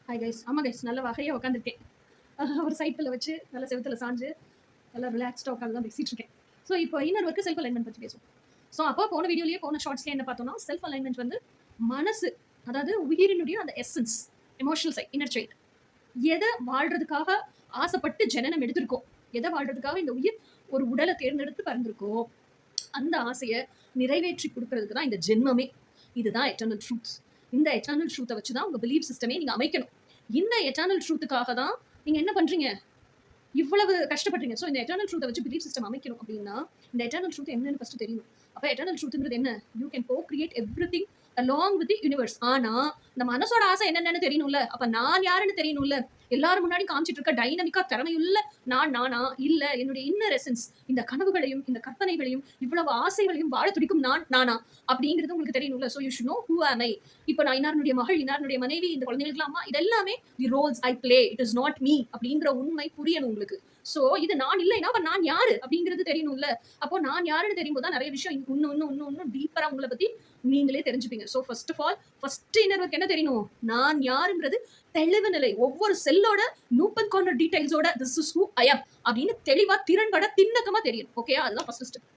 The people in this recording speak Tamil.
Hi guys. ஆமா கைஸ், நல்ல வகையாக உட்காந்துருக்கேன். ஒரு சைக்கிளில் வச்சு நல்ல செவத்தில் சாஞ்சு நல்லா ரிலாக்ஸ்டாக உட்காந்து தான் பேசிட்டு இருக்கேன். ஸோ இப்போ இன்னர் ஒர்க்கு செல்ஃப் அலைன்மெண்ட் பற்றி பேசுவோம். ஸோ அப்போ போன வீடியோலேயே போன ஷார்ட்ஸ்லேயே என்ன பார்த்தோம்னா, செல்ஃப் அலைன்மெண்ட் வந்து மனசு, அதாவது உயிரினுடைய அந்த essence, emotional side, inner child, எதை வாழ்றதுக்காக ஆசைப்பட்டு ஜனனம் எடுத்திருக்கோ, எதை வாழ்றதுக்காக இந்த உயிர் ஒரு உடலை தேர்ந்தெடுத்து பறந்திருக்கோ, அந்த ஆசையை நிறைவேற்றி கொடுக்கறதுக்கு தான் இந்த ஜென்மமே. இதுதான் எட்டர்னல் ட்ரூத். இந்த எட்டர்னல் ட்ரூத்தை வச்சு தான் உங்கள் பிலீஃப் சிஸ்டமே நீங்கள் அமைக்கணும். இந்த எட்டர்னல் ட்ரூத்துக்காக தான் நீங்கள் என்ன பண்ணுறீங்க, இவ்வளவு கஷ்டப்படுறீங்க. ஸோ இந்த எட்டர்னல் ட்ரூத்தை வச்சு பிலீஃப் சிஸ்டம் அமைக்கணும் அப்படின்னா இந்த எட்டர்னல் ட்ரூத் என்னன்னு ஃபஸ்ட்டு தெரியணும். அப்போ எட்டர்னல் ட்ரூத்ங்கிறது என்ன? You can go create everything along with the universe. ஆனால் இந்த மனசோட ஆசை என்னென்னு தெரியணும்ல. அப்போ நான் யாருன்னு தெரியணும்ல. எல்லாரும் முன்னாடி காமிச்சிட்டு இருக்க டைனமிக்கா திறமையுள்ள நானா இல்ல என்னுடைய இன்னர் எசன்ஸ், இந்த கனவுகளையும் இந்த கற்பனைகளையும் இவ்வளவு ஆசைகளையும் வாழ துடிக்கும் நானா அப்படிங்கிறது உங்களுக்கு தெரியணும்ல. So you should know who am I. இப்போ நான் இன்னாருடைய மகள், இன்னாருடைய மனைவி, இந்த குழந்தைகளுக்கு அம்மா, இது எல்லாமே the roles I play, it is not me அப்படிங்கிற உண்மை புரியணும் உங்களுக்கு. ஸோ இது நான் இல்லைன்னா அப்ப நான் யாரு அப்படிங்கிறது தெரியணும்ல. அப்போ நான் யாருன்னு தெரியும் போது தான் நிறைய விஷயம் இன்னும் டீப்பரா உங்களை பத்தி நீங்களே தெரிஞ்சுப்பீங்க. So first of all first inner work என்ன தெரியணும்? நான் யாருங்கிறது தெளிவு நிலை. ஒவ்வொரு செல்லோட நூப்பன் கார்னர் டீடைல்ஸோட this is who I am அப்படின்னு தெளிவா திறன்பட திண்ணக்கமா தெரியும். ஓகே, அதுதான் ஃபர்ஸ்ட் ஸ்டெப்.